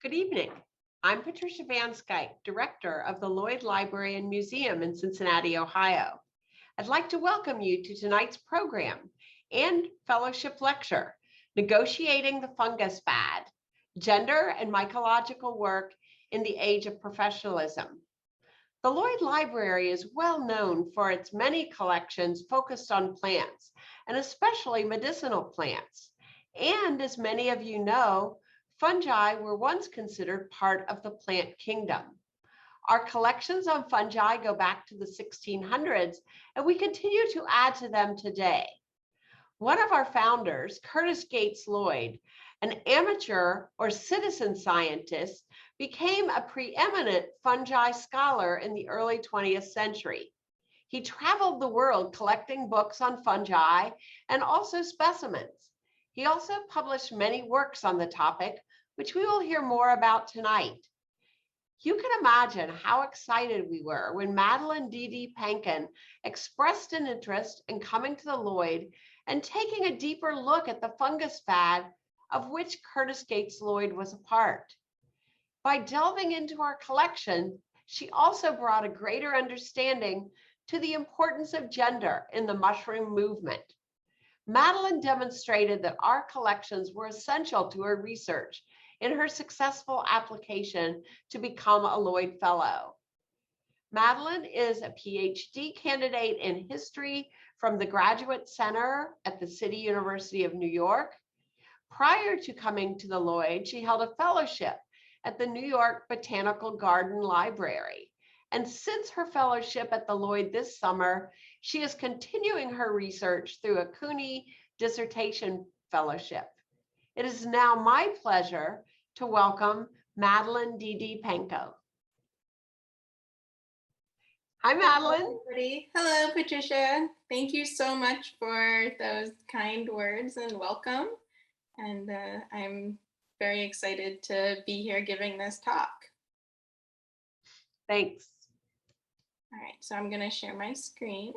Good evening. I'm Patricia Van Skyke, Director of the Lloyd Library and Museum in Cincinnati, Ohio. I'd like to welcome you to tonight's program and fellowship lecture, Negotiating the Fungus Fad, Gender and Mycological Work in the Age of Professionalism. The Lloyd Library is well known for its many collections focused on plants, and especially medicinal plants. And as many of you know, fungi were once considered part of the plant kingdom. Our collections on fungi go back to the 1600s, and we continue to add to them today. One of our founders, Curtis Gates Lloyd, an amateur or citizen scientist, became a preeminent fungi scholar in the early 20th century. He traveled the world collecting books on fungi and also specimens. He also published many works on the topic, which we will hear more about tonight. You can imagine how excited we were when Madeline DeDe-Panken expressed an interest in coming to the Lloyd and taking a deeper look at the fungus fad of which Curtis Gates Lloyd was a part. By delving into our collection, she also brought a greater understanding to the importance of gender in the mushroom movement. Madeline demonstrated that our collections were essential to her research in her successful application to become a Lloyd Fellow. Madeline is a PhD candidate in history from the Graduate Center at the City University of New York. Prior to coming to the Lloyd, she held a fellowship at the New York Botanical Garden Library. And since her fellowship at the Lloyd this summer, she is continuing her research through a CUNY dissertation fellowship. It is now my pleasure to welcome Madeline DeDe-Panken. Hi, Madeline. Hello, Patricia. Thank you so much for those kind words and welcome. And I'm very excited to be here giving this talk. Thanks. All right, so I'm going to share my screen.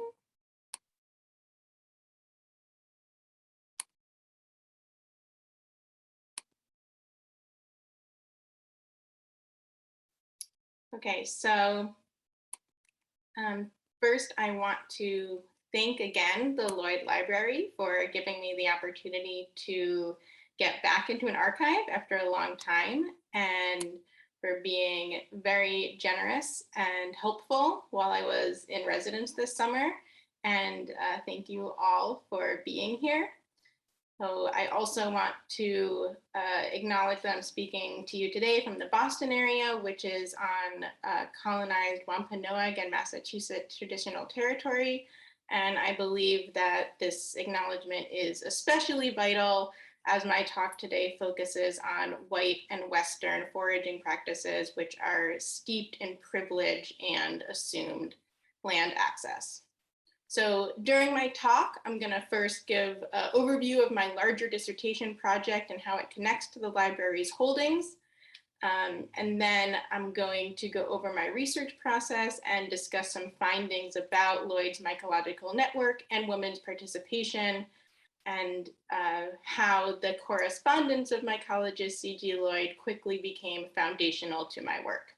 Okay, so first I want to thank again the Lloyd Library for giving me the opportunity to get back into an archive after a long time, and for being very generous and helpful while I was in residence this summer. And thank you all for being here. So I also want to acknowledge that I'm speaking to you today from the Boston area, which is on colonized Wampanoag and Massachusetts traditional territory. And I believe that this acknowledgement is especially vital as my talk today focuses on white and Western foraging practices, which are steeped in privilege and assumed land access. So during my talk, I'm going to first give an overview of my larger dissertation project and how it connects to the library's holdings. And then I'm going to go over my research process and discuss some findings about Lloyd's mycological network and women's participation, and how the correspondence of mycologist C.G. Lloyd quickly became foundational to my work.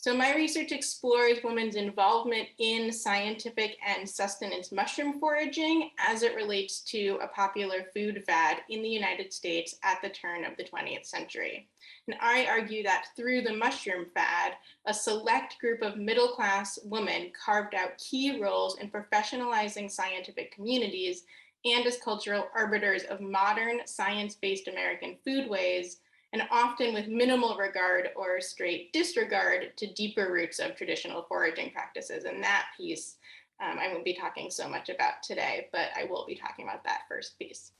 So my research explores women's involvement in scientific and sustenance mushroom foraging as it relates to a popular food fad in the United States at the turn of the 20th century. And I argue that through the mushroom fad, a select group of middle-class women carved out key roles in professionalizing scientific communities and as cultural arbiters of modern science-based American foodways, and often with minimal regard or straight disregard to deeper roots of traditional foraging practices. And that piece I won't be talking so much about today, but I will be talking about that first piece.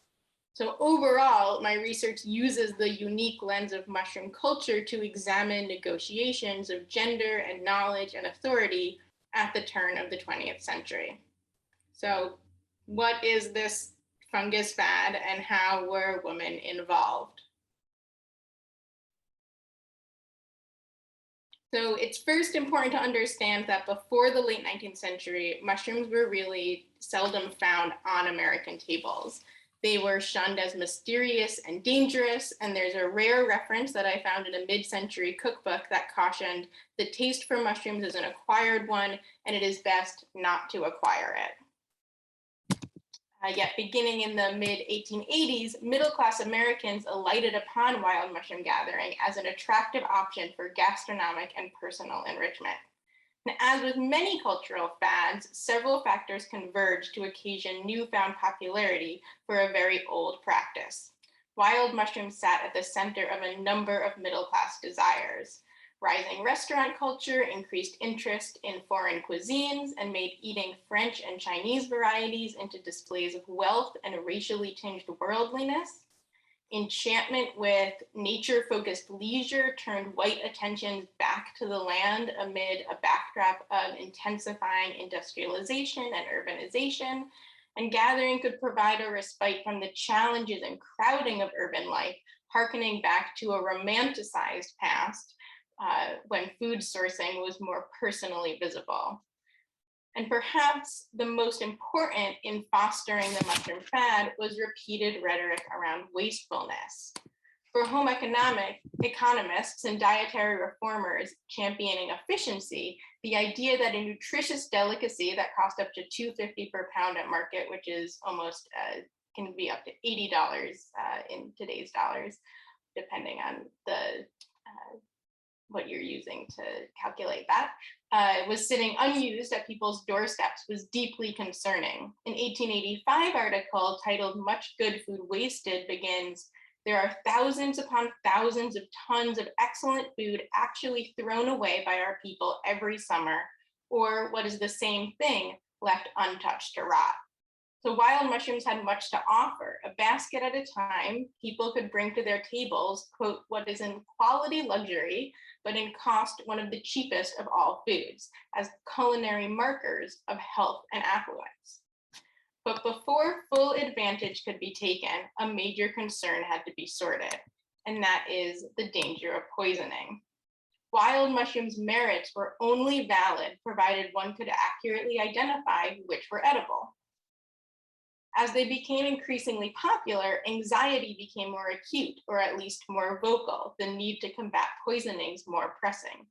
So overall, my research uses the unique lens of mushroom culture to examine negotiations of gender and knowledge and authority at the turn of the 20th century. So what is this fungus fad and how were women involved? So it's first important to understand that before the late 19th century, mushrooms were really seldom found on American tables. They were shunned as mysterious and dangerous, and there's a rare reference that I found in a mid-century cookbook that cautioned the taste for mushrooms is an acquired one, and it is best not to acquire it. Yet beginning in the mid-1880s, middle-class Americans alighted upon wild mushroom gathering as an attractive option for gastronomic and personal enrichment. And as with many cultural fads, several factors converge to occasion newfound popularity for a very old practice. Wild mushrooms sat at the center of a number of middle-class desires. Rising restaurant culture increased interest in foreign cuisines and made eating French and Chinese varieties into displays of wealth and racially tinged worldliness. Enchantment with nature-focused leisure turned white attention back to the land amid a backdrop of intensifying industrialization and urbanization, and gathering could provide a respite from the challenges and crowding of urban life, hearkening back to a romanticized past when food sourcing was more personally visible. And perhaps the most important in fostering the mushroom fad was repeated rhetoric around wastefulness. For home economists and dietary reformers championing efficiency, the idea that a nutritious delicacy that cost up to $2.50 per pound at market, which is almost can be up to $80 in today's dollars, depending on the what you're using to calculate that, was sitting unused at people's doorsteps was deeply concerning. An 1885 article titled "Much Good Food Wasted" begins, "There are thousands upon thousands of tons of excellent food actually thrown away by our people every summer, or what is the same thing, left untouched to rot." So wild mushrooms had much to offer. A basket at a time, people could bring to their tables, quote, "what is in quality luxury, but in cost one of the cheapest of all foods, as culinary markers of health and affluence." But before full advantage could be taken, a major concern had to be sorted, and that is the danger of poisoning. Wild mushrooms' merits were only valid provided one could accurately identify which were edible. As they became increasingly popular, anxiety became more acute, or at least more vocal, the need to combat poisonings more pressing.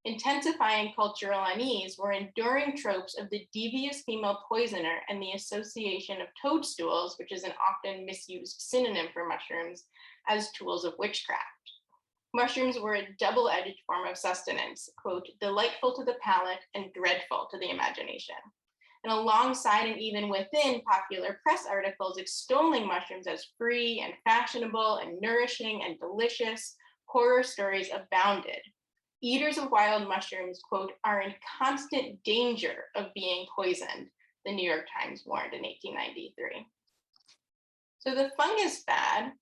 Intensifying cultural unease were enduring tropes of the devious female poisoner and the association of toadstools, which is an often misused synonym for mushrooms, as tools of witchcraft. Mushrooms were a double-edged form of sustenance, quote, "delightful to the palate and dreadful to the imagination." And alongside and even within popular press articles extolling mushrooms as free and fashionable and nourishing and delicious, horror stories abounded. Eaters of wild mushrooms, quote, "are in constant danger of being poisoned," the New York Times warned in 1893. So the fungus fad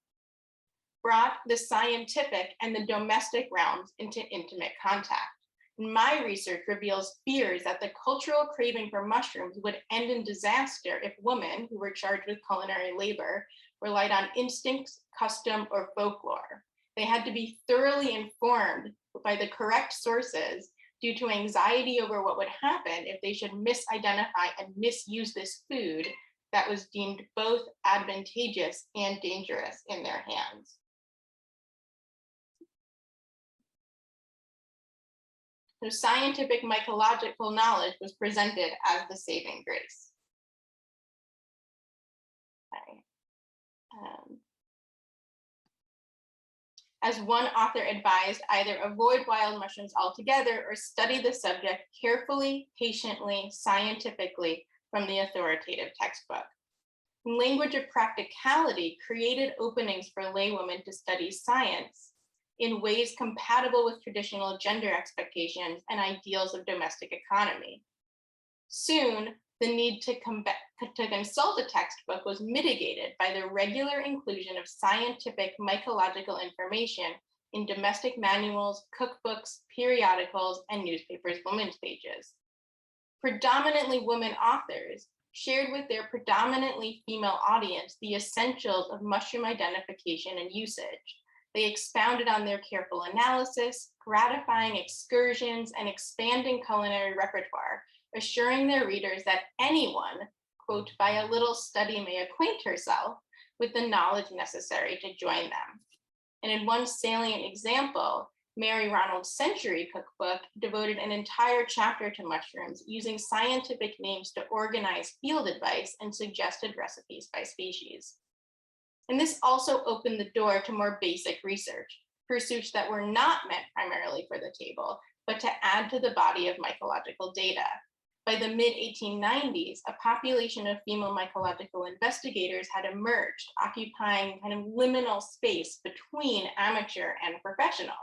brought the scientific and the domestic realms into intimate contact. My research reveals fears that the cultural craving for mushrooms would end in disaster if women who were charged with culinary labor relied on instincts, custom, or folklore. They had to be thoroughly informed by the correct sources due to anxiety over what would happen if they should misidentify and misuse this food that was deemed both advantageous and dangerous in their hands. So scientific mycological knowledge was presented as the saving grace. Okay. As one author advised, either avoid wild mushrooms altogether or study the subject carefully, patiently, scientifically from the authoritative textbook. Language of practicality created openings for laywomen to study science in ways compatible with traditional gender expectations and ideals of domestic economy. Soon, the need to consult a textbook was mitigated by the regular inclusion of scientific mycological information in domestic manuals, cookbooks, periodicals, and newspapers' women's pages. Predominantly women authors shared with their predominantly female audience the essentials of mushroom identification and usage. They expounded on their careful analysis, gratifying excursions, and expanding culinary repertoire, assuring their readers that anyone, quote, "by a little study may acquaint herself," with the knowledge necessary to join them. And in one salient example, Mary Ronald's Century Cookbook devoted an entire chapter to mushrooms, using scientific names to organize field advice and suggested recipes by species. And this also opened the door to more basic research, pursuits that were not meant primarily for the table, but to add to the body of mycological data. By the mid-1890s, a population of female mycological investigators had emerged, occupying kind of liminal space between amateur and professional.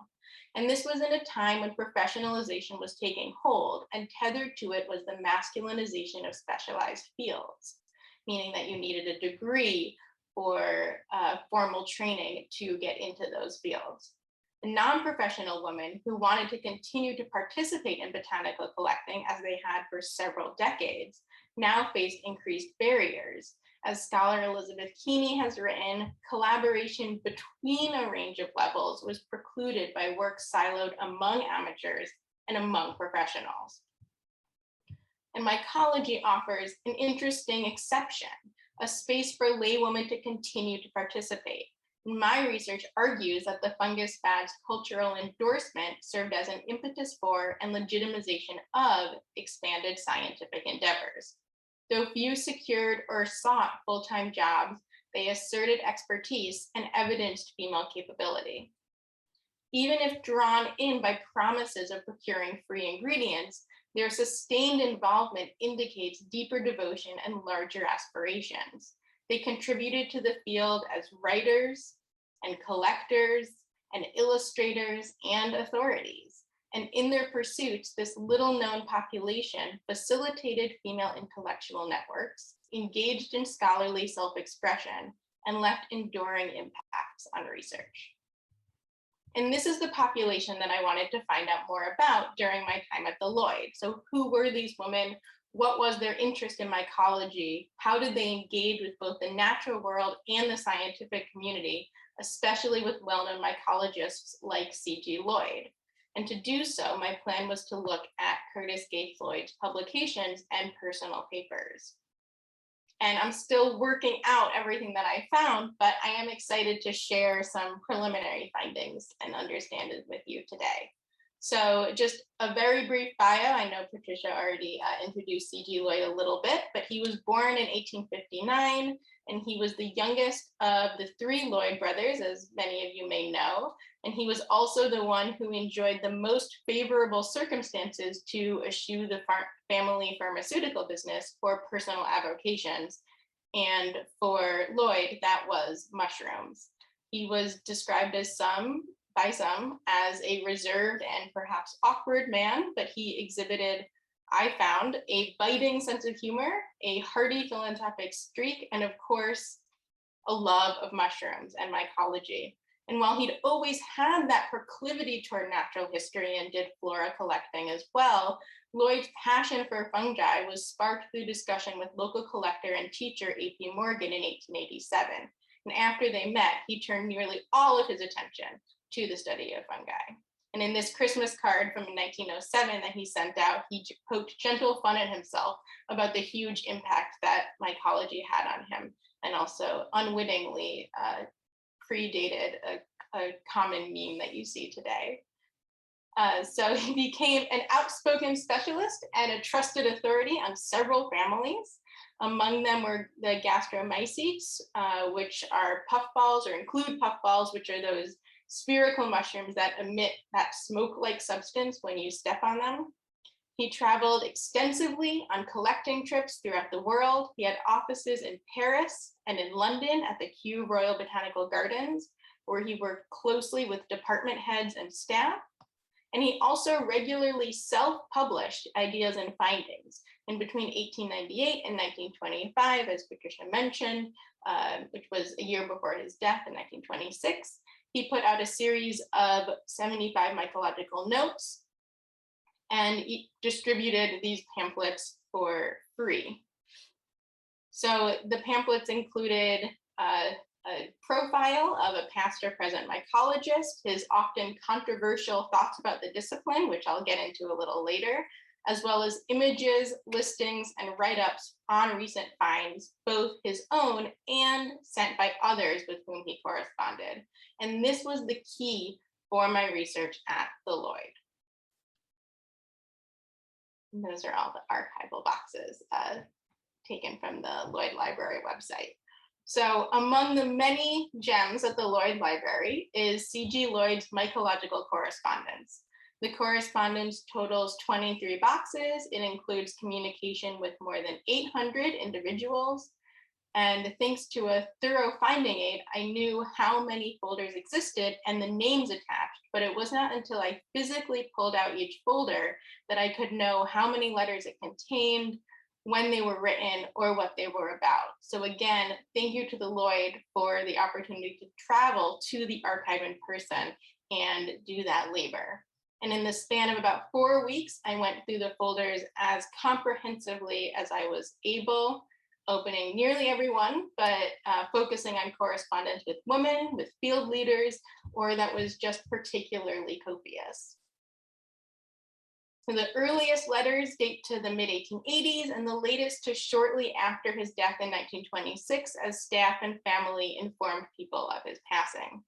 And this was in a time when professionalization was taking hold, and tethered to it was the masculinization of specialized fields, meaning that you needed a degree or formal training to get into those fields. Non-professional women who wanted to continue to participate in botanical collecting, as they had for several decades, now faced increased barriers. As scholar Elizabeth Keeney has written, collaboration between a range of levels was precluded by work siloed among amateurs and among professionals. And mycology offers an interesting exception, a space for laywomen to continue to participate. My research argues that the Fungus Fad's cultural endorsement served as an impetus for and legitimization of expanded scientific endeavors. Though few secured or sought full-time jobs, they asserted expertise and evidenced female capability. Even if drawn in by promises of procuring free ingredients, their sustained involvement indicates deeper devotion and larger aspirations. They contributed to the field as writers and collectors and illustrators and authorities. And in their pursuits, this little known population facilitated female intellectual networks, engaged in scholarly self-expression, and left enduring impacts on research. And this is the population that I wanted to find out more about during my time at the Lloyd. So who were these women? What was their interest in mycology? How did they engage with both the natural world and the scientific community, especially with well-known mycologists like C.G. Lloyd? And to do so, my plan was to look at Curtis Gates Lloyd's publications and personal papers. And I'm still working out everything that I found, but I am excited to share some preliminary findings and understandings with you today. So just a very brief bio. I know Patricia already introduced C.G. Lloyd a little bit, but he was born in 1859, and he was the youngest of the three Lloyd brothers, as many of you may know. And he was also the one who enjoyed the most favorable circumstances to eschew the family pharmaceutical business for personal avocations. And for Lloyd, that was mushrooms. He was described by some as a reserved and perhaps awkward man, but he exhibited, I found, a biting sense of humor, a hearty philanthropic streak, and of course, a love of mushrooms and mycology. And while he'd always had that proclivity toward natural history and did flora collecting as well, Lloyd's passion for fungi was sparked through discussion with local collector and teacher A.P. Morgan in 1887. And after they met, he turned nearly all of his attention to the study of fungi. And in this Christmas card from 1907 that he sent out, he poked gentle fun at himself about the huge impact that mycology had on him, and also unwittingly predated a common meme that you see today. So he became an outspoken specialist and a trusted authority on several families. Among them were the gastromycetes, which are puffballs, or include puffballs, which are those spherical mushrooms that emit that smoke-like substance when you step on them. He traveled extensively on collecting trips throughout the world. He had offices in Paris and in London at the Kew Royal Botanical Gardens, where he worked closely with department heads and staff. And he also regularly self-published ideas and findings. In between 1898 and 1925, as Patricia mentioned, which was a year before his death in 1926, he put out a series of 75 mycological notes, and he distributed these pamphlets for free. So the pamphlets included a profile of a past or present mycologist, his often controversial thoughts about the discipline, which I'll get into a little later, as well as images, listings, and write-ups on recent finds, both his own and sent by others with whom he corresponded. And this was the key for my research at the Lloyd. And those are all the archival boxes taken from the Lloyd Library website. So among the many gems at the Lloyd Library is C.G. Lloyd's Mycological Correspondence. The correspondence totals 23 boxes. It includes communication with more than 800 individuals. And thanks to a thorough finding aid, I knew how many folders existed and the names attached, but it was not until I physically pulled out each folder that I could know how many letters it contained, when they were written, or what they were about. So again, thank you to the Lloyd for the opportunity to travel to the archive in person and do that labor. And in the span of about 4 weeks, I went through the folders as comprehensively as I was able, opening nearly every one, but focusing on correspondence with women, with field leaders, or that was just particularly copious. So the earliest letters date to the mid-1880s and the latest to shortly after his death in 1926, as staff and family informed people of his passing.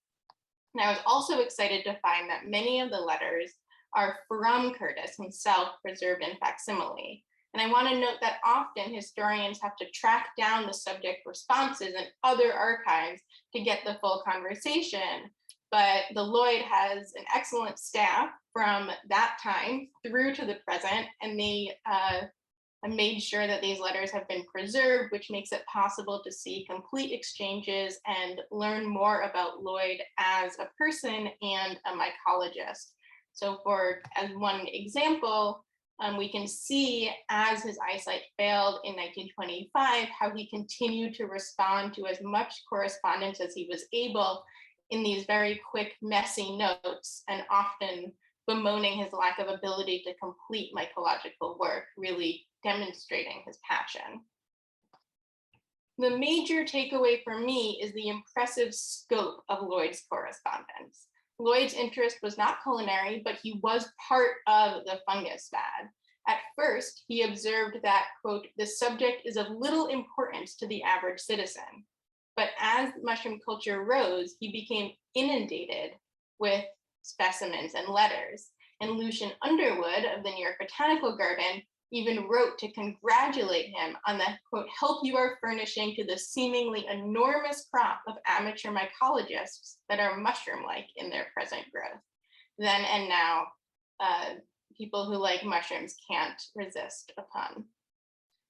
And I was also excited to find that many of the letters are from Curtis himself, preserved in facsimile. And I want to note that often historians have to track down the subject responses in other archives to get the full conversation. But the Lloyd has an excellent staff from that time through to the present, and they made sure that these letters have been preserved, which makes it possible to see complete exchanges and learn more about Lloyd as a person and a mycologist. So as one example, we can see as his eyesight failed in 1925, how he continued to respond to as much correspondence as he was able in these very quick, messy notes, and often bemoaning his lack of ability to complete mycological work, really demonstrating his passion. The major takeaway for me is the impressive scope of Lloyd's correspondence. Lloyd's interest was not culinary, but he was part of the fungus fad. At first, he observed that, quote, the subject is of little importance to the average citizen. But as mushroom culture rose, he became inundated with specimens and letters. And Lucian Underwood of the New York Botanical Garden even wrote to congratulate him on the, quote, help you are furnishing to the seemingly enormous crop of amateur mycologists that are mushroom-like in their present growth. Then and now, people who like mushrooms can't resist a pun.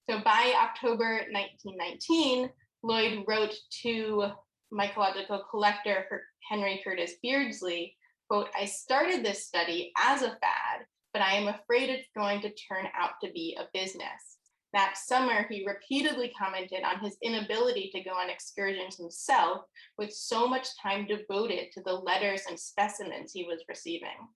So by October 1919, Lloyd wrote to mycological collector Henry Curtis Beardsley, quote, I started this study as a fad, but I am afraid it's going to turn out to be a business. That summer, he repeatedly commented on his inability to go on excursions himself, with so much time devoted to the letters and specimens he was receiving.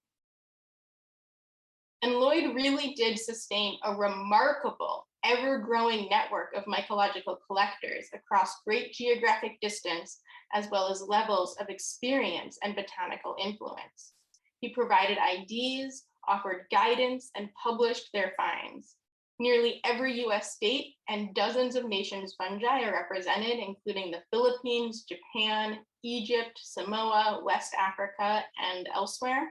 And Lloyd really did sustain a remarkable, ever-growing network of mycological collectors across great geographic distance, as well as levels of experience and botanical influence. He provided ideas, offered guidance, and published their finds. Nearly every US state and dozens of nations fungi are represented, including the Philippines, Japan, Egypt, Samoa, West Africa, and elsewhere.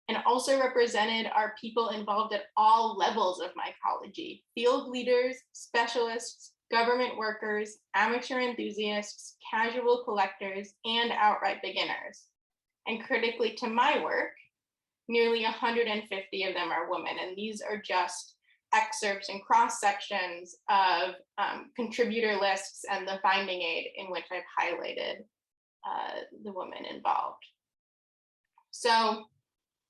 And also represented are people involved at all levels of mycology: field leaders, specialists, government workers, amateur enthusiasts, casual collectors, and outright beginners. And critically to my work, nearly 150 of them are women, and these are just excerpts and cross sections of contributor lists and the finding aid in which I've highlighted the women involved. So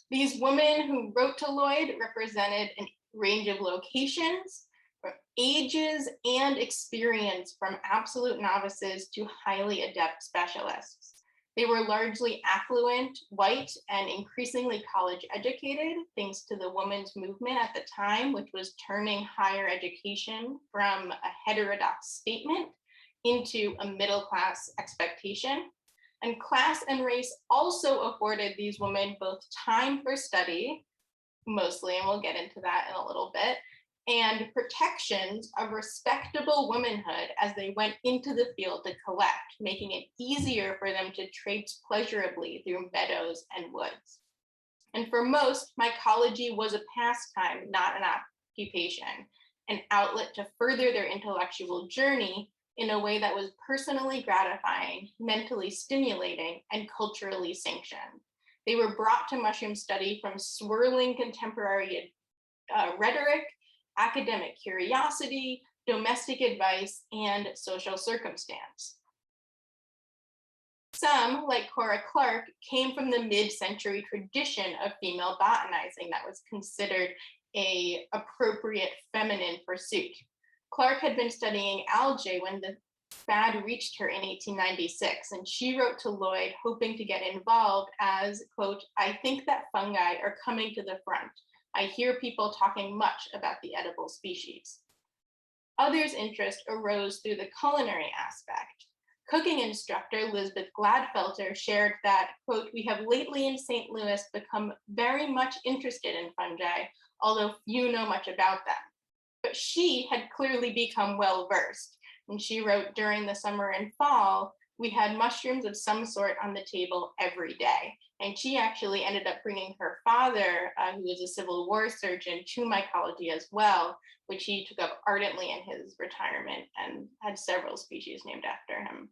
these women who wrote to Lloyd represented a range of locations, ages, and experience, from absolute novices to highly adept specialists. They were largely affluent, white, and increasingly college educated, thanks to the women's movement at the time, which was turning higher education from a heterodox statement into a middle-class expectation. And class and race also afforded these women both time for study, mostly, and we'll get into that in a little bit, and protections of respectable womanhood as they went into the field to collect, making it easier for them to traipse pleasurably through meadows and woods. And for most, mycology was a pastime, not an occupation, an outlet to further their intellectual journey in a way that was personally gratifying, mentally stimulating, and culturally sanctioned. They were brought to mushroom study from swirling contemporary rhetoric, academic curiosity, domestic advice, and social circumstance. Some, like Cora Clarke, came from the mid-century tradition of female botanizing that was considered an appropriate feminine pursuit. Clarke had been studying algae when the fad reached her in 1896, and she wrote to Lloyd hoping to get involved as, quote, "I think that fungi are coming to the front. I hear people talking much about the edible species." Others' interest arose through the culinary aspect. Cooking instructor Lisbeth Gladfelter shared that, quote, "We have lately in St. Louis become very much interested in fungi, although few know much about them." But she had clearly become well-versed. And she wrote, "During the summer and fall, we had mushrooms of some sort on the table every day." And she actually ended up bringing her father, who was a Civil War surgeon, to mycology as well, which he took up ardently in his retirement and had several species named after him.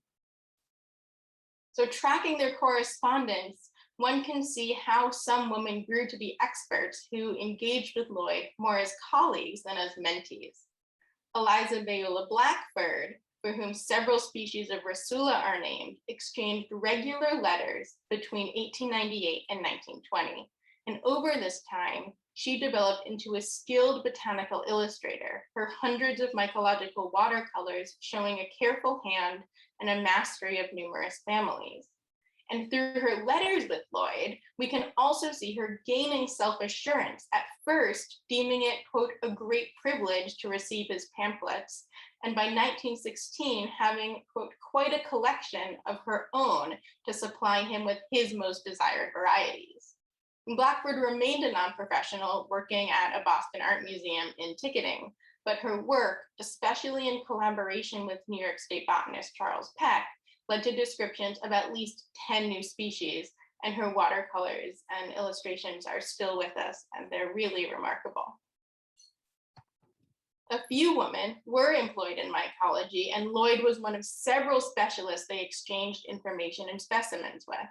So tracking their correspondence, one can see how some women grew to be experts who engaged with Lloyd more as colleagues than as mentees. Eliza Viola Blackbird, for whom several species of Rasula are named, exchanged regular letters between 1898 and 1920. And over this time, she developed into a skilled botanical illustrator, her hundreds of mycological watercolors showing a careful hand and a mastery of numerous families. And through her letters with Lloyd, we can also see her gaining self-assurance, at first deeming it, quote, "a great privilege to receive his pamphlets," and by 1916 having, quote, "quite a collection of her own to supply him with his most desired varieties." And Blackbird remained a non-professional, working at a Boston art museum in ticketing, but her work, especially in collaboration with New York State botanist Charles Peck, led to descriptions of at least 10 new species, and her watercolors and illustrations are still with us, and they're really remarkable. A few women were employed in mycology, and Lloyd was one of several specialists they exchanged information and specimens with.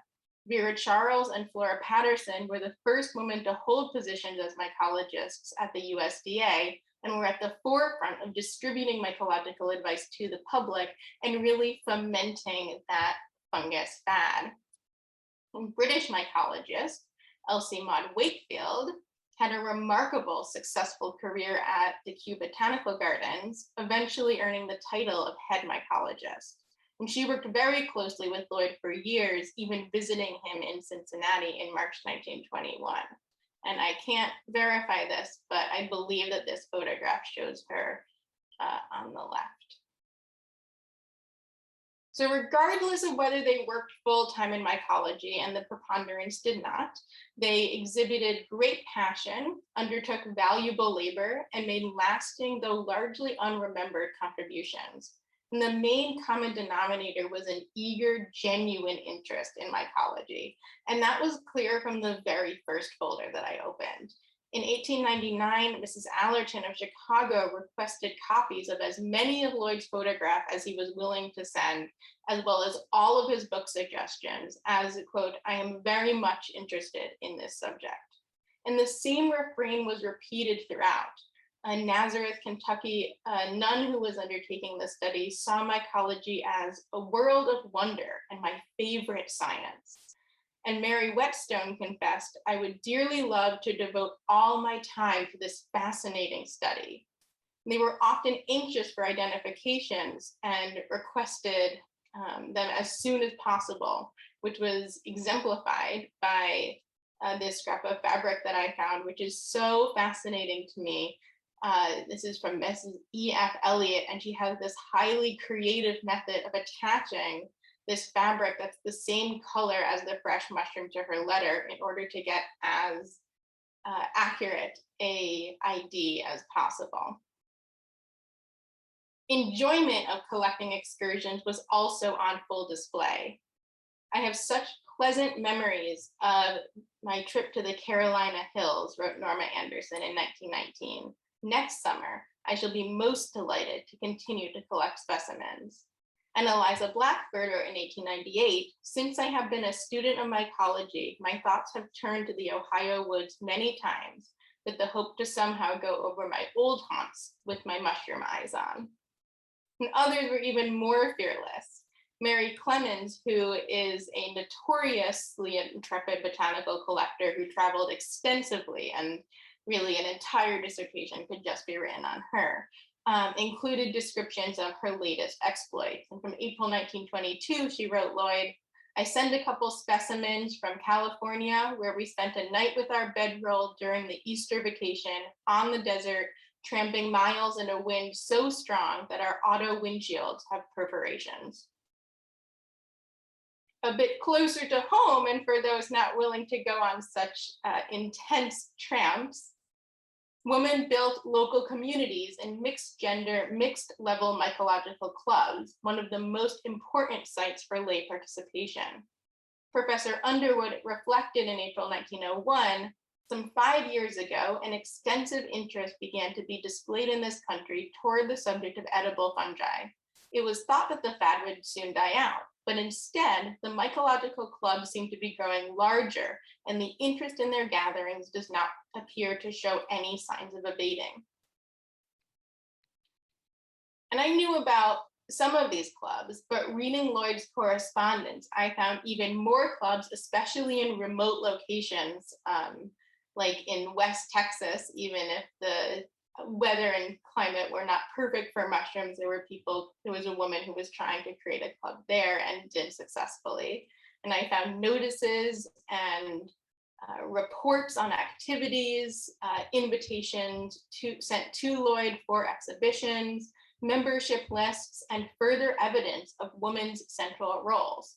Vera Charles and Flora Patterson were the first women to hold positions as mycologists at the USDA, and were at the forefront of distributing mycological advice to the public and really fomenting that fungus fad. And British mycologist Elsie Maud Wakefield had a remarkable, successful career at the Kew Botanical Gardens, eventually earning the title of head mycologist. And she worked very closely with Lloyd for years, even visiting him in Cincinnati in March 1921. And I can't verify this, but I believe that this photograph shows her on the left. So regardless of whether they worked full-time in mycology, and the preponderance did not, they exhibited great passion, undertook valuable labor, and made lasting, though largely unremembered, contributions. And the main common denominator was an eager, genuine interest in mycology. And that was clear from the very first folder that I opened. In 1899, Mrs. Allerton of Chicago requested copies of as many of Lloyd's photographs as he was willing to send, as well as all of his book suggestions, as, quote, "I am very much interested in this subject." And the same refrain was repeated throughout. Nazareth, Kentucky, a nun who was undertaking the study saw mycology as a world of wonder and my favorite science. And Mary Whetstone confessed, "I would dearly love to devote all my time to this fascinating study." And they were often anxious for identifications and requested them as soon as possible, which was exemplified by this scrap of fabric that I found, which is so fascinating to me. This is from Mrs. E.F. Elliott, and she has this highly creative method of attaching this fabric that's the same color as the fresh mushroom to her letter in order to get as accurate a ID as possible. Enjoyment of collecting excursions was also on full display. I have such pleasant memories of my trip to the Carolina Hills, wrote Norma Anderson in 1919. Next summer, I shall be most delighted to continue to collect specimens. And Eliza Blackbird wrote in 1898, since I have been a student of mycology, my thoughts have turned to the Ohio woods many times with the hope to somehow go over my old haunts with my mushroom eyes on. And others were even more fearless. Mary Clemens, who is a notoriously intrepid botanical collector who traveled extensively, and really an entire dissertation could just be written on her, included descriptions of her latest exploits. And from April 1922, she wrote Lloyd, I send a couple specimens from California where we spent a night with our bedroll during the Easter vacation on the desert, tramping miles in a wind so strong that our auto windshields have perforations. A bit closer to home, and for those not willing to go on such intense tramps, women built local communities in mixed gender, mixed level mycological clubs, one of the most important sites for lay participation. Professor Underwood reflected in April 1901, some 5 years ago, an extensive interest began to be displayed in this country toward the subject of edible fungi. It was thought that the fad would soon die out, but instead, the mycological clubs seem to be growing larger, and the interest in their gatherings does not appear to show any signs of abating. And I knew about some of these clubs, but reading Lloyd's correspondence, I found even more clubs, especially in remote locations, like in West Texas, even if the weather and climate were not perfect for mushrooms, there was a woman who was trying to create a club there and did successfully. And I found notices and reports on activities, invitations sent to Lloyd for exhibitions, membership lists, and further evidence of women's central roles.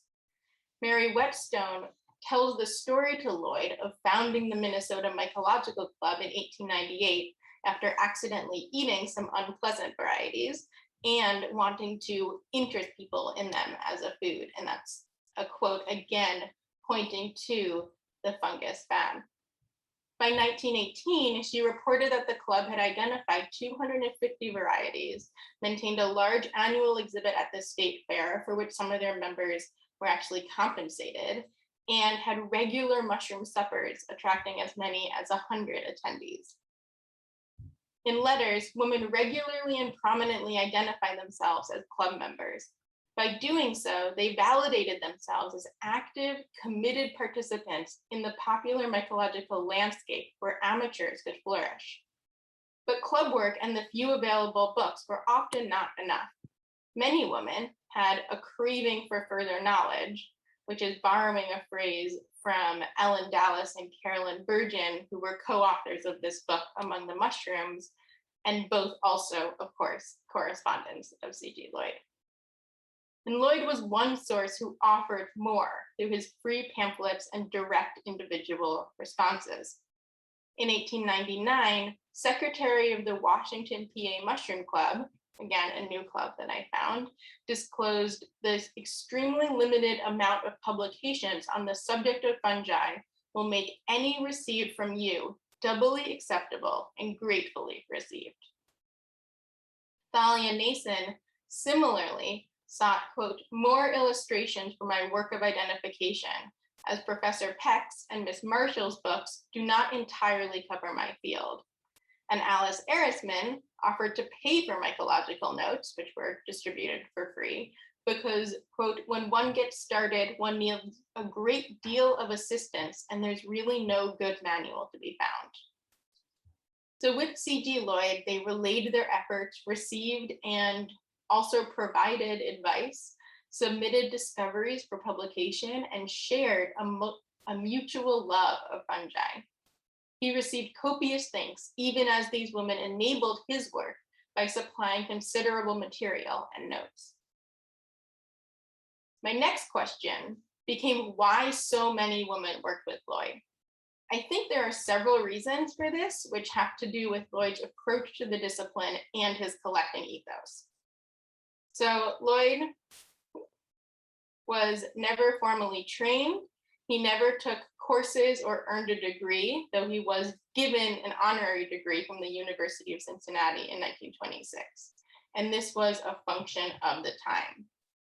Mary Whetstone tells the story to Lloyd of founding the Minnesota Mycological Club in 1898 after accidentally eating some unpleasant varieties and wanting to interest people in them as a food. And that's a quote, again, pointing to the fungus fad. By 1918, she reported that the club had identified 250 varieties, maintained a large annual exhibit at the state fair, for which some of their members were actually compensated, and had regular mushroom suppers, attracting as many as 100 attendees. In letters, women regularly and prominently identify themselves as club members. By doing so, they validated themselves as active, committed participants in the popular mycological landscape where amateurs could flourish. But club work and the few available books were often not enough. Many women had a craving for further knowledge, which is borrowing a phrase from Ellen Dallas and Carolyn Burgeon, who were co-authors of this book, Among the Mushrooms, and both also, of course, Correspondence of C.G. Lloyd. And Lloyd was one source who offered more through his free pamphlets and direct individual responses. In 1899, secretary of the Washington, PA Mushroom Club, again, a new club that I found, disclosed this extremely limited amount of publications on the subject of fungi will make any received from you doubly acceptable and gratefully received. Thalia Nason similarly sought, quote, more illustrations for my work of identification, as Professor Peck's and Miss Marshall's books do not entirely cover my field. And Alice Erisman offered to pay for mycological notes, which were distributed for free, because, quote, when one gets started, one needs a great deal of assistance and there's really no good manual to be found. So with C.G. Lloyd, they relayed their efforts, received and also provided advice, submitted discoveries for publication, and shared a mutual love of fungi. He received copious thanks, even as these women enabled his work by supplying considerable material and notes. My next question became why so many women worked with Lloyd. I think there are several reasons for this, which have to do with Lloyd's approach to the discipline and his collecting ethos. So Lloyd was never formally trained. He never took courses or earned a degree, though he was given an honorary degree from the University of Cincinnati in 1926. And this was a function of the time.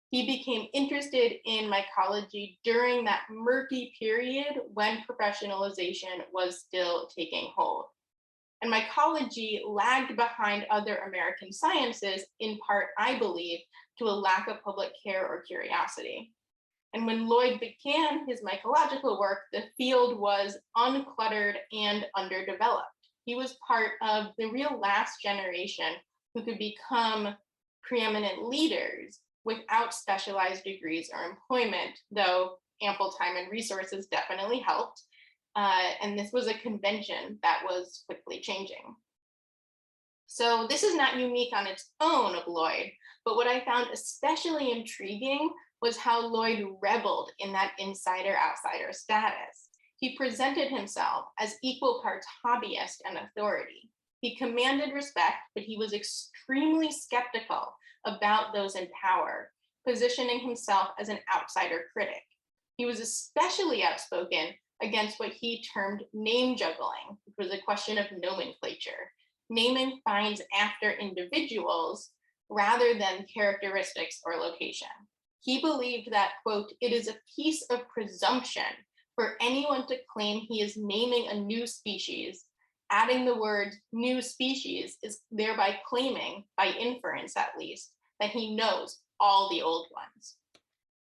He became interested in mycology during that murky period when professionalization was still taking hold. And mycology lagged behind other American sciences, in part, I believe, to a lack of public care or curiosity. And when Lloyd began his mycological work, the field was uncluttered and underdeveloped. He was part of the real last generation who could become preeminent leaders without specialized degrees or employment, though ample time and resources definitely helped. And this was a convention that was quickly changing. So this is not unique on its own of Lloyd, but what I found especially intriguing was how Lloyd reveled in that insider-outsider status. He presented himself as equal parts hobbyist and authority. He commanded respect, but he was extremely skeptical about those in power, positioning himself as an outsider critic. He was especially outspoken against what he termed name juggling, which was a question of nomenclature, naming finds after individuals rather than characteristics or location. He believed that, quote, "it is a piece of presumption for anyone to claim he is naming a new species. Adding the word new species is thereby claiming, by inference at least, that he knows all the old ones."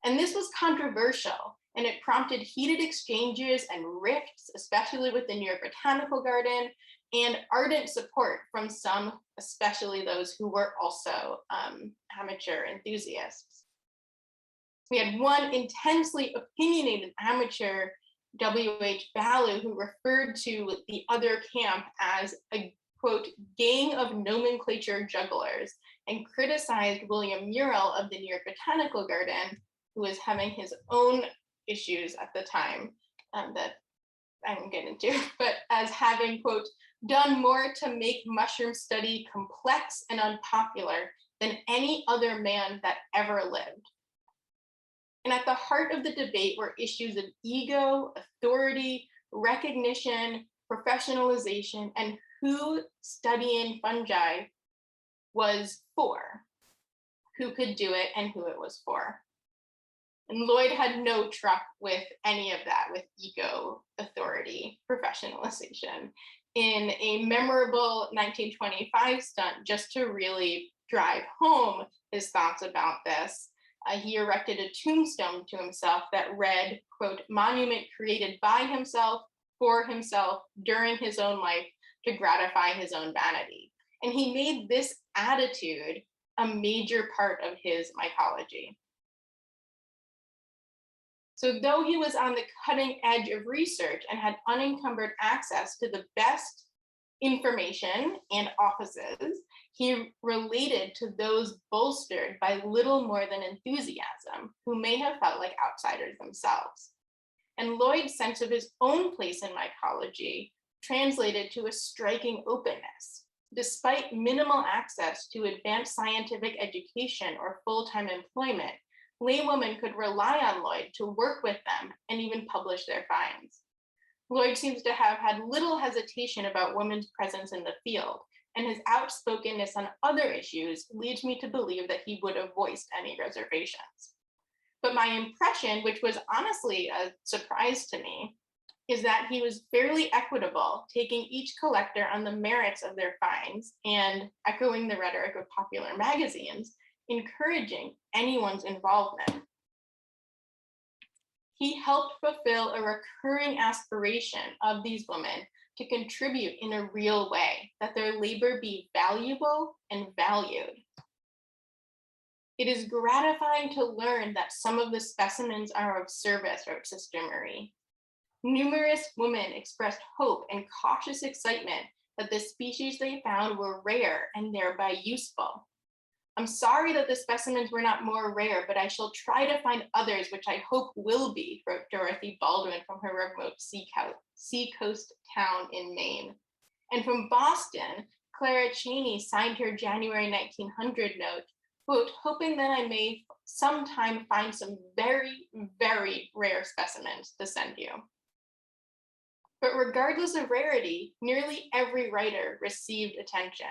And this was controversial, and it prompted heated exchanges and rifts, especially with the New York Botanical Garden, and ardent support from some, especially those who were also amateur enthusiasts. We had one intensely opinionated amateur, W.H. Ballou, who referred to the other camp as a, quote, "gang of nomenclature jugglers," and criticized William Murrell of the New York Botanical Garden, who was having his own issues at the time that I won't get into, but as having, quote, "done more to make mushroom study complex and unpopular than any other man that ever lived." And at the heart of the debate were issues of ego, authority, recognition, professionalization, and who studying fungi was for, who could do it, and who it was for. And Lloyd had no truck with any of that, with ego, authority, professionalization. In a memorable 1925 stunt, just to really drive home his thoughts about this, he erected a tombstone to himself that read, quote, "monument created by himself, for himself, during his own life, to gratify his own vanity." And he made this attitude a major part of his mycology. So though he was on the cutting edge of research and had unencumbered access to the best information and offices, he related to those bolstered by little more than enthusiasm, who may have felt like outsiders themselves. And Lloyd's sense of his own place in mycology translated to a striking openness. Despite minimal access to advanced scientific education or full-time employment, laywomen could rely on Lloyd to work with them and even publish their finds. Lloyd seems to have had little hesitation about women's presence in the field, and his outspokenness on other issues leads me to believe that he would have voiced any reservations. But my impression, which was honestly a surprise to me, is that he was fairly equitable, taking each collector on the merits of their finds and, echoing the rhetoric of popular magazines, encouraging anyone's involvement. He helped fulfill a recurring aspiration of these women to contribute in a real way, that their labor be valuable and valued. It is gratifying to learn that some of the specimens are of service, wrote Sister Marie. Numerous women expressed hope and cautious excitement that the species they found were rare and thereby useful. I'm sorry that the specimens were not more rare, but I shall try to find others which I hope will be, wrote Dorothy Baldwin from her remote seacoast town in Maine. And from Boston, Clara Cheney signed her January 1900 note, quote, hoping that I may sometime find some very, very rare specimens to send you. But regardless of rarity, nearly every writer received attention.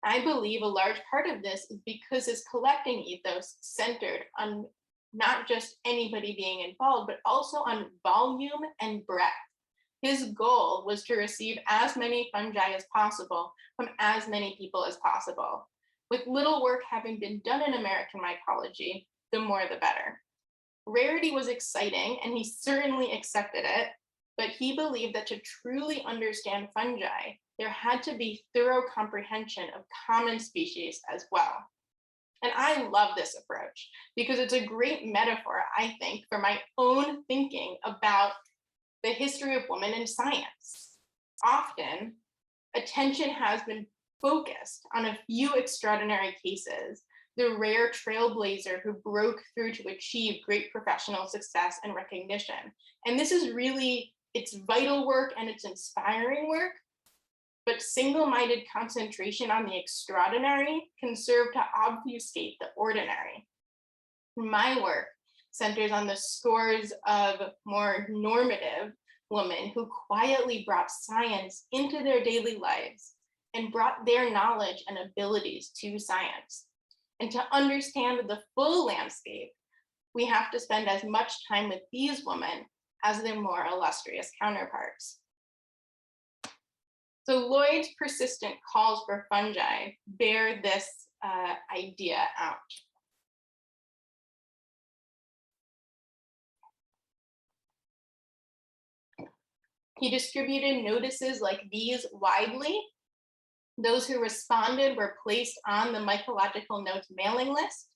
I believe a large part of this is because his collecting ethos centered on not just anybody being involved, but also on volume and breadth. His goal was to receive as many fungi as possible from as many people as possible. With little work having been done in American mycology, the more the better. Rarity was exciting, and he certainly accepted it, but he believed that to truly understand fungi, there had to be thorough comprehension of common species as well. And I love this approach because it's a great metaphor, I think, for my own thinking about the history of women in science. Often, attention has been focused on a few extraordinary cases, the rare trailblazer who broke through to achieve great professional success and recognition. And this is really, it's vital work and it's inspiring work, but single-minded concentration on the extraordinary can serve to obfuscate the ordinary. My work centers on the scores of more normative women who quietly brought science into their daily lives and brought their knowledge and abilities to science. And to understand the full landscape, we have to spend as much time with these women as their more illustrious counterparts. So Lloyd's persistent calls for fungi bear this idea out. He distributed notices like these widely. Those who responded were placed on the Mycological Notes mailing list,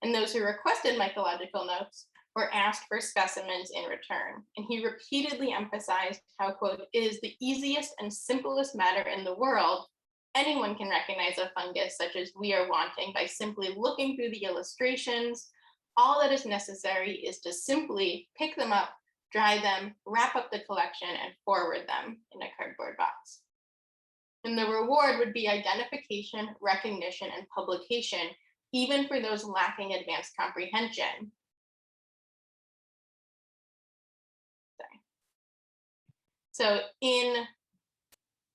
and those who requested Mycological Notes were asked for specimens in return. And he repeatedly emphasized how, quote, it is the easiest and simplest matter in the world. Anyone can recognize a fungus such as we are wanting by simply looking through the illustrations. All that is necessary is to simply pick them up, dry them, wrap up the collection, and forward them in a cardboard box. And the reward would be identification, recognition, and publication, even for those lacking advanced comprehension. So in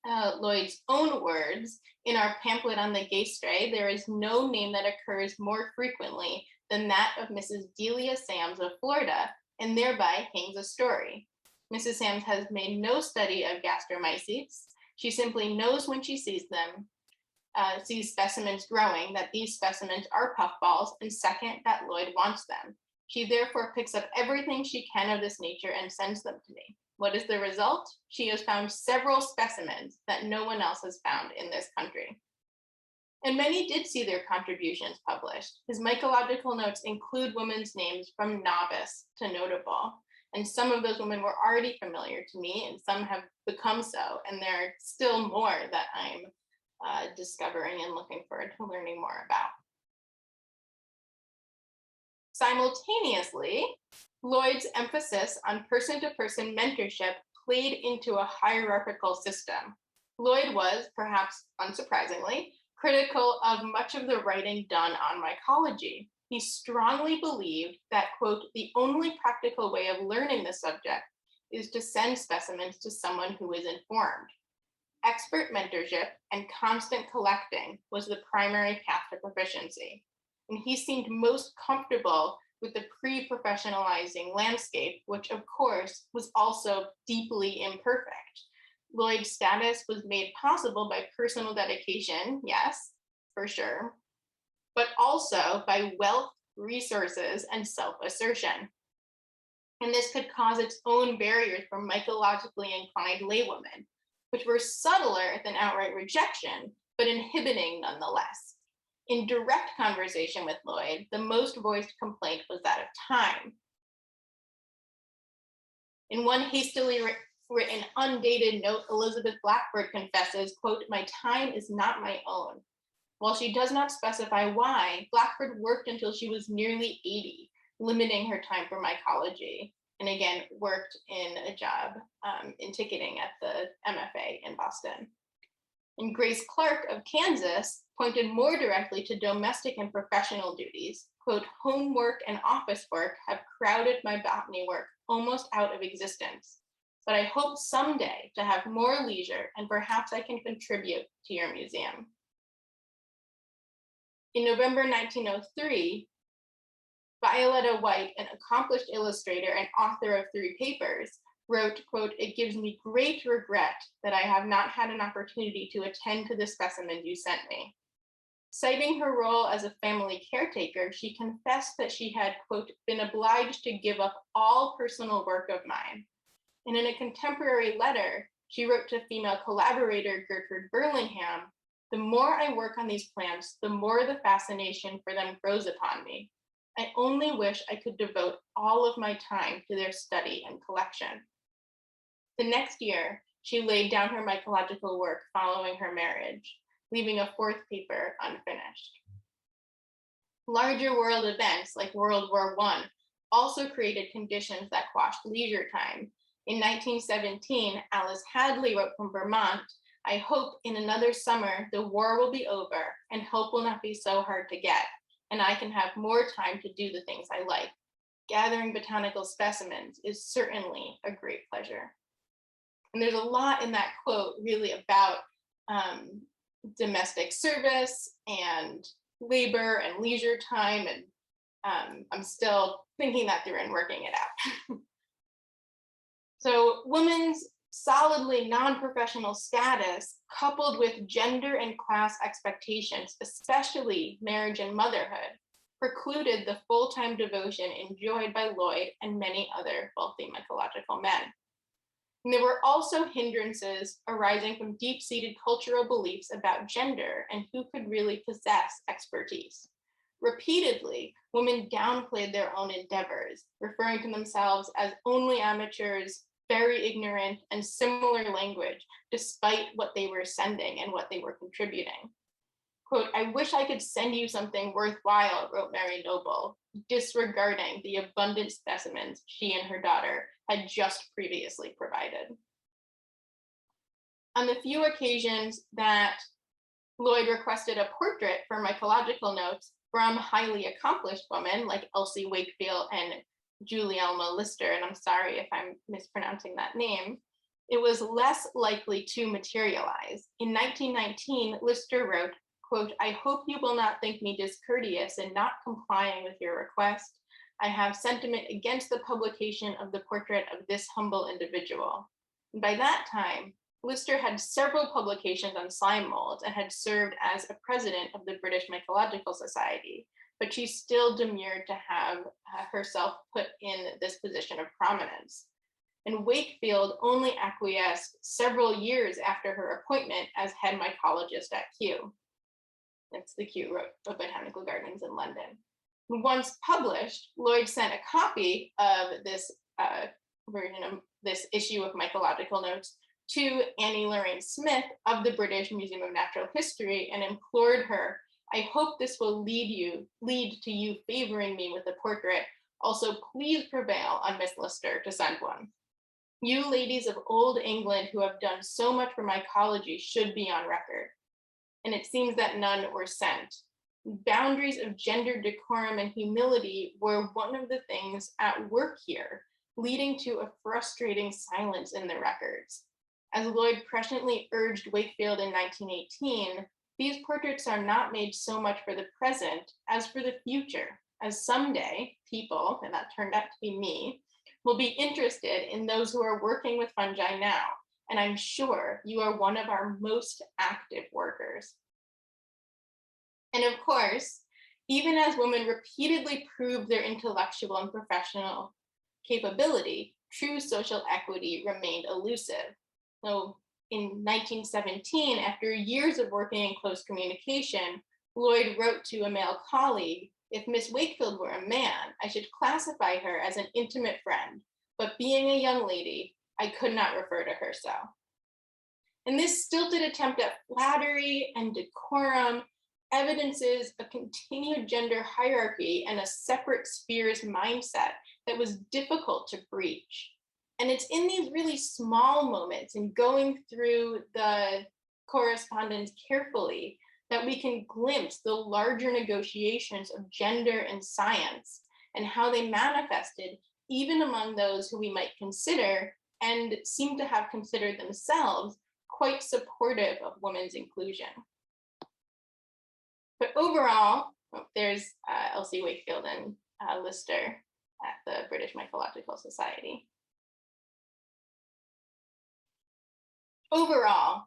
Lloyd's own words, in our pamphlet on the gay stray, there is no name that occurs more frequently than that of Mrs. Delia Sams of Florida, and thereby hangs a story. Mrs. Sams has made no study of gastromycetes. She simply knows when she sees them, sees specimens growing, that these specimens are puffballs, and second, that Lloyd wants them. She therefore picks up everything she can of this nature and sends them to me. What is the result? She has found several specimens that no one else has found in this country. And many did see their contributions published. His mycological notes include women's names from novice to notable. And some of those women were already familiar to me, and some have become so. And there are still more that I'm discovering and looking forward to learning more about. Simultaneously, Lloyd's emphasis on person-to-person mentorship played into a hierarchical system. Lloyd was, perhaps unsurprisingly, critical of much of the writing done on mycology. He strongly believed that, quote, the only practical way of learning the subject is to send specimens to someone who is informed. Expert mentorship and constant collecting was the primary path to proficiency. And he seemed most comfortable with the pre-professionalizing landscape, which of course was also deeply imperfect. Lloyd's status was made possible by personal dedication, yes, for sure, but also by wealth, resources, and self-assertion. And this could cause its own barriers for mycologically inclined laywomen, which were subtler than outright rejection, but inhibiting nonetheless. In direct conversation with Lloyd, the most voiced complaint was that of time. In one hastily written, undated note, Elizabeth Blackbird confesses, quote, my time is not my own. While she does not specify why, Blackbird worked until she was nearly 80, limiting her time for mycology, and again, worked in a job in ticketing at the MFA in Boston. And Grace Clark of Kansas pointed more directly to domestic and professional duties. Quote, homework and office work have crowded my botany work almost out of existence, but I hope someday to have more leisure and perhaps I can contribute to your museum. In November 1903, Violetta White, an accomplished illustrator and author of 3 papers, wrote, quote, it gives me great regret that I have not had an opportunity to attend to the specimens you sent me. Citing her role as a family caretaker, she confessed that she had, quote, been obliged to give up all personal work of mine. And in a contemporary letter, she wrote to female collaborator Gertrude Burlingham, the more I work on these plants, the more the fascination for them grows upon me. I only wish I could devote all of my time to their study and collection. The next year, she laid down her mycological work following her marriage, leaving a 4th paper unfinished. Larger world events like World War I also created conditions that quashed leisure time. In 1917, Alice Hadley wrote from Vermont, I hope in another summer the war will be over and help will not be so hard to get, and I can have more time to do the things I like. Gathering botanical specimens is certainly a great pleasure. And there's a lot in that quote really about domestic service and labor and leisure time, and I'm still thinking that through and working it out. So women's solidly non-professional status, coupled with gender and class expectations, especially marriage and motherhood, precluded the full-time devotion enjoyed by Lloyd and many other wealthy mycological men. And there were also hindrances arising from deep-seated cultural beliefs about gender and who could really possess expertise. Repeatedly, women downplayed their own endeavors, referring to themselves as only amateurs, very ignorant, and similar language, despite what they were sending and what they were contributing. Quote, I wish I could send you something worthwhile, wrote Mary Noble, disregarding the abundant specimens she and her daughter had just previously provided. On the few occasions that Lloyd requested a portrait for mycological notes from highly accomplished women like Elsie Wakefield and Julielma Lister, and I'm sorry if I'm mispronouncing that name, it was less likely to materialize. In 1919, Lister wrote, quote, I hope you will not think me discourteous in not complying with your request. I have sentiment against the publication of the portrait of this humble individual. And by that time, Lister had several publications on slime molds and had served as a president of the British Mycological Society, but she still demurred to have herself put in this position of prominence. And Wakefield only acquiesced several years after her appointment as head mycologist at Kew. That's the Kew Botanical Gardens in London. Once published, Lloyd sent a copy of this version of this issue of Mycological Notes to Annie Lorraine Smith of the British Museum of Natural History and implored her, I hope this will lead to you favoring me with a portrait. Also, please prevail on Miss Lister to send one. You ladies of old England who have done so much for mycology should be on record. And it seems that none were sent. Boundaries of gender decorum and humility were one of the things at work here, leading to a frustrating silence in the records. As Lloyd presciently urged Wakefield in 1918, these portraits are not made so much for the present as for the future, as someday people, and that turned out to be me, will be interested in those who are working with fungi now, and I'm sure you are one of our most active workers. And of course, even as women repeatedly proved their intellectual and professional capability, true social equity remained elusive. So in 1917, after years of working in close communication, Lloyd wrote to a male colleague, if Miss Wakefield were a man, I should classify her as an intimate friend, but being a young lady, I could not refer to her so. And this stilted attempt at flattery and decorum evidences a continued gender hierarchy and a separate spheres mindset that was difficult to breach. And it's in these really small moments and going through the correspondence carefully that we can glimpse the larger negotiations of gender and science and how they manifested even among those who we might consider and seem to have considered themselves quite supportive of women's inclusion. But overall, there's Elsie Wakefield and Lister at the British Mycological Society. Overall,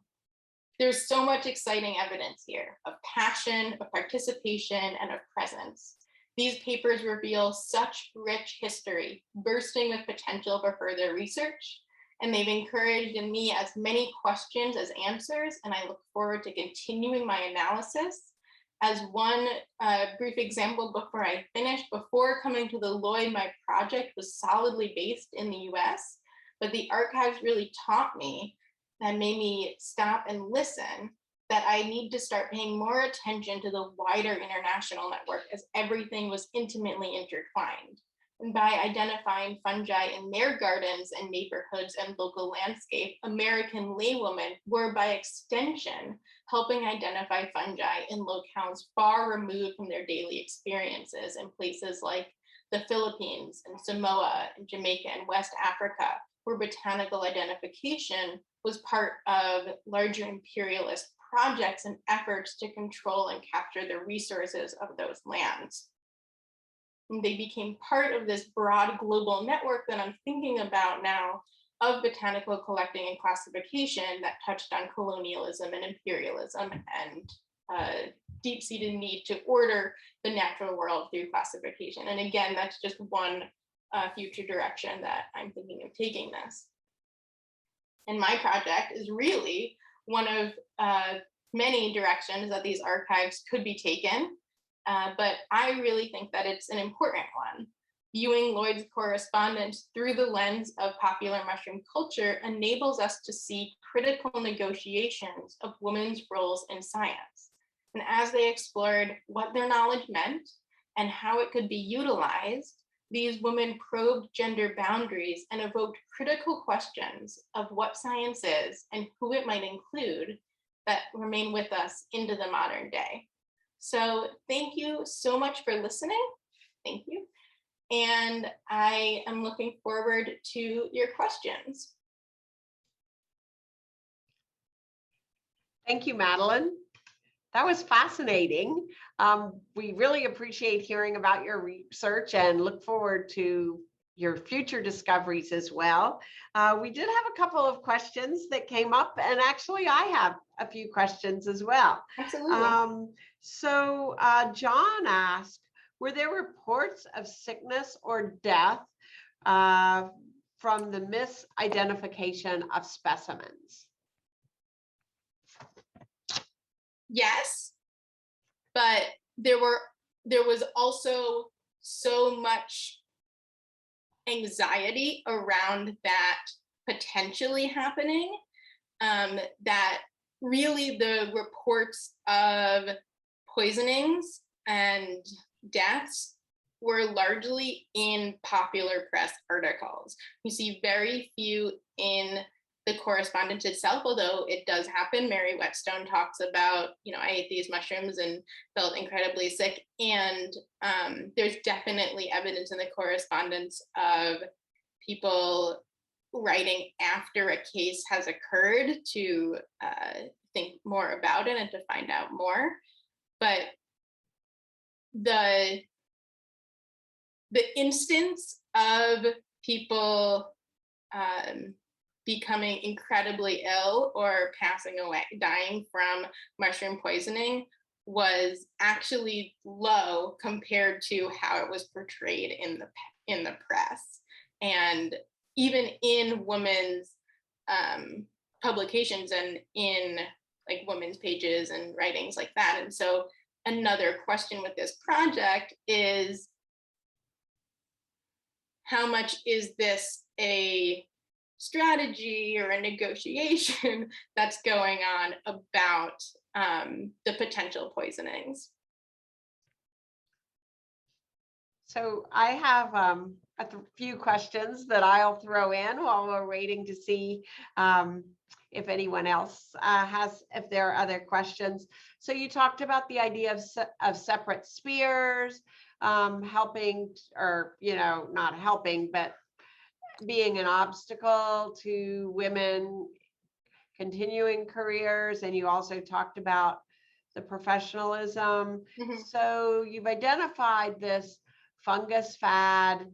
there's so much exciting evidence here of passion, of participation, and of presence. These papers reveal such rich history, bursting with potential for further research, and they've encouraged in me as many questions as answers, and I look forward to continuing my analysis. As one brief example before I finish, before coming to the Lloyd, my project was solidly based in the US, but the archives really taught me and made me stop and listen that I need to start paying more attention to the wider international network as everything was intimately intertwined. And by identifying fungi in their gardens and neighborhoods and local landscape, American laywomen were by extension helping identify fungi in locales far removed from their daily experiences in places like the Philippines and Samoa and Jamaica and West Africa, where botanical identification was part of larger imperialist projects and efforts to control and capture the resources of those lands. And they became part of this broad global network that I'm thinking about now of botanical collecting and classification that touched on colonialism and imperialism and deep-seated need to order the natural world through classification. And again, that's just one future direction that I'm thinking of taking this. And my project is really one of many directions that these archives could be taken, but I really think that it's an important one. Viewing Lloyd's correspondence through the lens of popular mushroom culture enables us to see critical negotiations of women's roles in science. And as they explored what their knowledge meant and how it could be utilized, these women probed gender boundaries and evoked critical questions of what science is and who it might include that remain with us into the modern day. So thank you so much for listening. Thank you. And I am looking forward to your questions. Thank you, Madeline. That was fascinating. We really appreciate hearing about your research and look forward to your future discoveries as well. We did have a couple of questions that came up, and actually I have a few questions as well. Absolutely. So John asked, were there reports of sickness or death from the misidentification of specimens? Yes, but there was also so much anxiety around that potentially happening that really the reports of poisonings and deaths were largely in popular press articles. You see very few in the correspondence itself, although it does happen. Mary Whetstone talks about, I ate these mushrooms and felt incredibly sick. And there's definitely evidence in the correspondence of people writing after a case has occurred to think more about it and to find out more. But the instance of people becoming incredibly ill or passing away, dying from mushroom poisoning was actually low compared to how it was portrayed in the press. And even in women's publications and in like women's pages and writings like that. And so another question with this project is, how much is this a strategy or a negotiation that's going on about the potential poisonings. So I have few questions that I'll throw in while we're waiting to see if anyone else if there are other questions. So you talked about the idea of separate spheres, helping, or, not helping, but being an obstacle to women continuing careers. And you also talked about the professionalism. So you've identified this fungus fad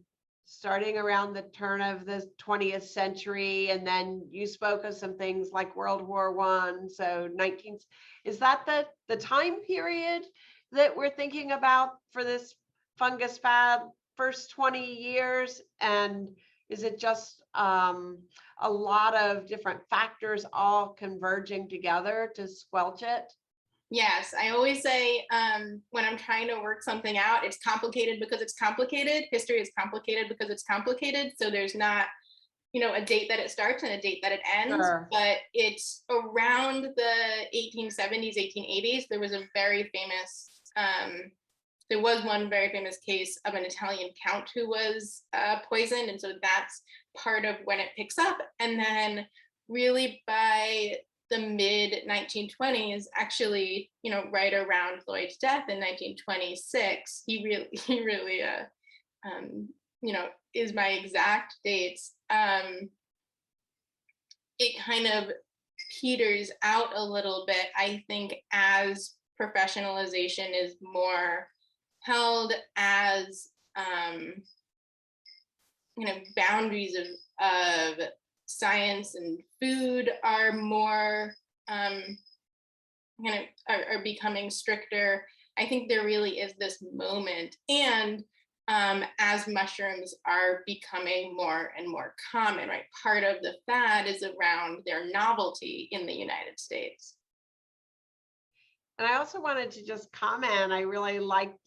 starting around the turn of the 20th century, and then you spoke of some things like World War I. So 19th, is that the time period that we're thinking about for this fungus fad, first 20 years? And is it just a lot of different factors all converging together to squelch it? Yes, I always say when I'm trying to work something out, it's complicated because it's complicated. History is complicated because it's complicated. So there's not, a date that it starts and a date that it ends, Sure. but it's around the 1870s, 1880s. There was one very famous case of an Italian count who was poisoned. And so that's part of when it picks up. And then really by the mid 1920s, actually, right around Lloyd's death in 1926, he really, is my exact dates. It kind of peters out a little bit, I think, as professionalization is more held, as boundaries of science and food are more are becoming stricter. I think there really is this moment, and as mushrooms are becoming more and more common, right? Part of the fad is around their novelty in the United States. And I also wanted to just comment, I really liked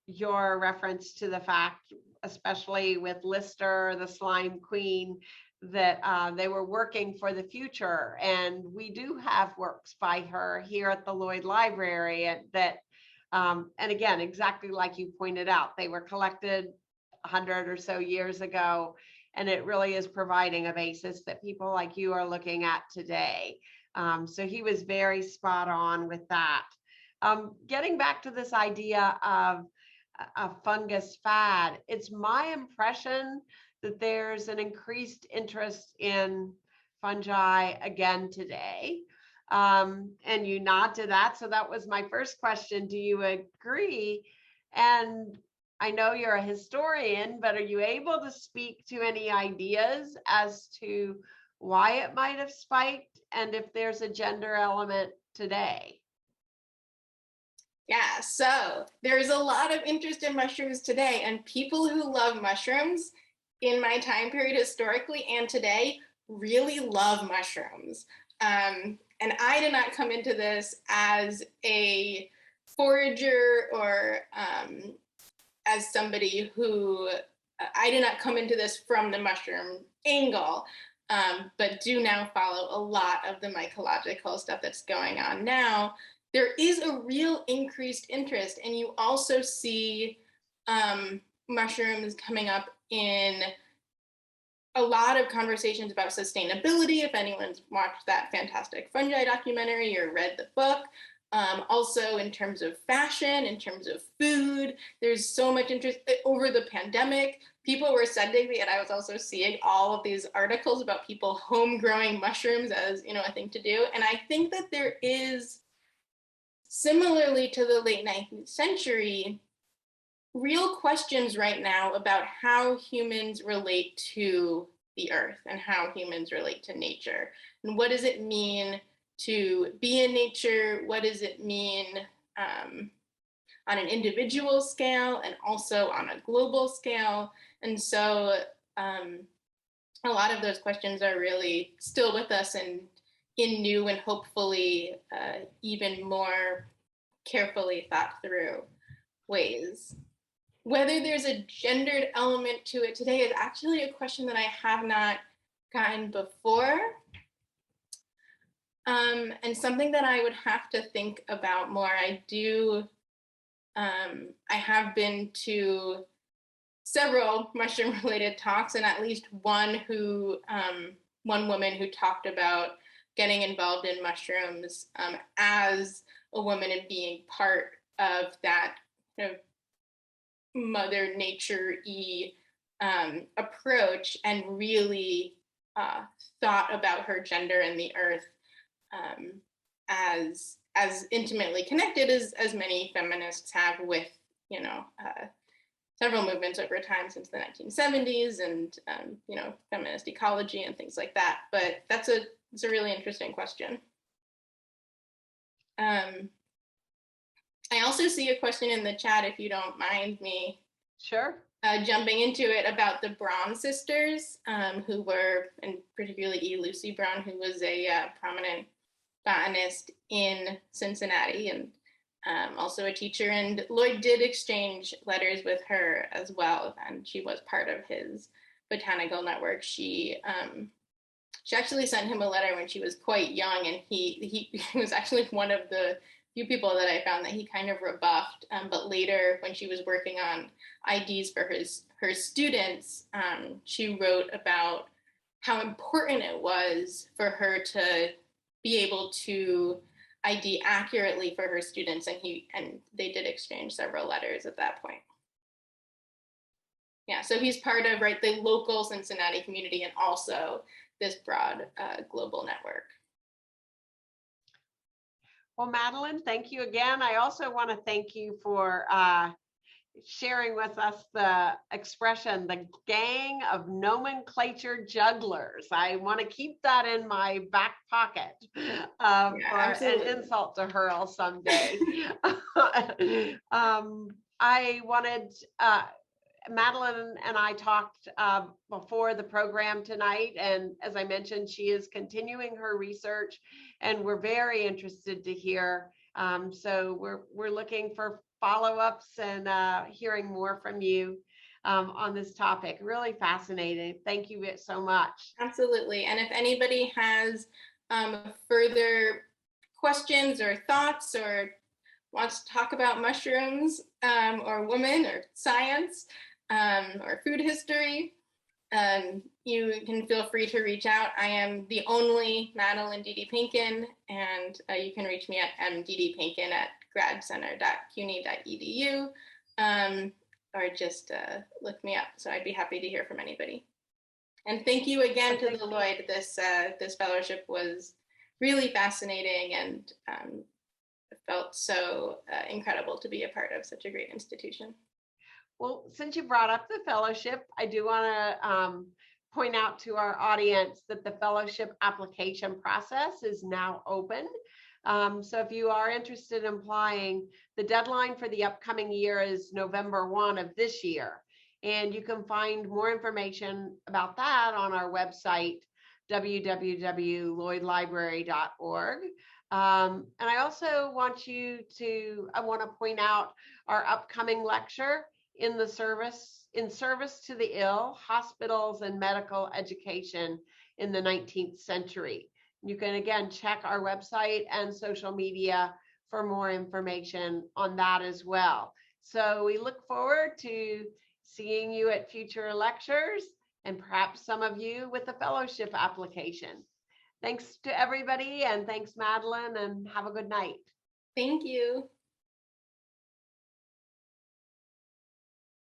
your reference to the fact, especially with Lister, the slime queen, that they were working for the future. And we do have works by her here at the Lloyd Library, and and again, exactly like you pointed out, they were collected 100 or so years ago, and it really is providing a basis that people like you are looking at today. So he was very spot on with that. Getting back to this idea of a fungus fad, it's my impression that there's an increased interest in fungi again today. And you nod to that. So that was my first question. Do you agree? And I know you're a historian, but are you able to speak to any ideas as to why it might have spiked and if there's a gender element today? Yeah, so there's a lot of interest in mushrooms today, and people who love mushrooms in my time period historically and today really love mushrooms. And I did not come into this as a forager or as somebody who, I did not come into this from the mushroom angle, but do now follow a lot of the mycological stuff that's going on now. There is a real increased interest, and you also see mushrooms coming up in a lot of conversations about sustainability. If anyone's watched that fantastic Fungi documentary or read the book, also in terms of fashion, in terms of food, there's so much interest. Over the pandemic, people were sending me, and I was also seeing all of these articles about people home growing mushrooms as, a thing to do. And I think that there is, similarly to the late 19th century, real questions right now about how humans relate to the earth and how humans relate to nature. And what does it mean to be in nature? What does it mean on an individual scale and also on a global scale? And so a lot of those questions are really still with us and in new and hopefully even more carefully thought through ways. Whether there's a gendered element to it today is actually a question that I have not gotten before. And something that I would have to think about more, I have been to several mushroom related talks, and at least one woman who talked about getting involved in mushrooms as a woman and being part of that kind of mother nature-y approach, and really thought about her gender and the earth as intimately connected as many feminists have, with several movements over time since the 1970s, and feminist ecology and things like that. But it's a really interesting question. I also see a question in the chat, if you don't mind me Sure. jumping into it, about the Braum sisters, who were, and particularly E. Lucy Braum, who was a prominent botanist in Cincinnati, and also a teacher. And Lloyd did exchange letters with her as well, and she was part of his botanical network. She actually sent him a letter when she was quite young, and he was actually one of the few people that I found that he kind of rebuffed. But later, when she was working on IDs for her students, she wrote about how important it was for her to be able to ID accurately for her students, and they did exchange several letters at that point. Yeah, so he's part of the local Cincinnati community, and also this broad global network. Well, Madeline, thank you again. I also want to thank you for sharing with us the expression, the gang of nomenclature jugglers. I want to keep that in my back pocket for an insult to hurl someday. I wanted, Madeline and I talked before the program tonight, and as I mentioned, she is continuing her research, and we're very interested to hear. So we're looking for follow-ups and hearing more from you on this topic. Really fascinating. Thank you so much. Absolutely. And if anybody has further questions or thoughts, or wants to talk about mushrooms or women or science or food history, you can feel free to reach out. I am the only Madeline DeDe-Panken, and you can reach me at mddpanken@gradcenter.cuny.edu, or just look me up. So I'd be happy to hear from anybody. And thank you again to the Lloyd. This fellowship was really fascinating, and it felt so incredible to be a part of such a great institution. Well, since you brought up the fellowship, I do want to point out to our audience that the fellowship application process is now open. So if you are interested in applying, the deadline for the upcoming year is November 1 of this year. And you can find more information about that on our website, www.lloydlibrary.org. And I also want to point out our upcoming lecture, in service to the ill, hospitals and medical education in the 19th century. You can again check our website and social media for more information on that as well. So we look forward to seeing you at future lectures, and perhaps some of you with a fellowship application. Thanks to everybody, and thanks, Madeline, and have a good night. Thank you.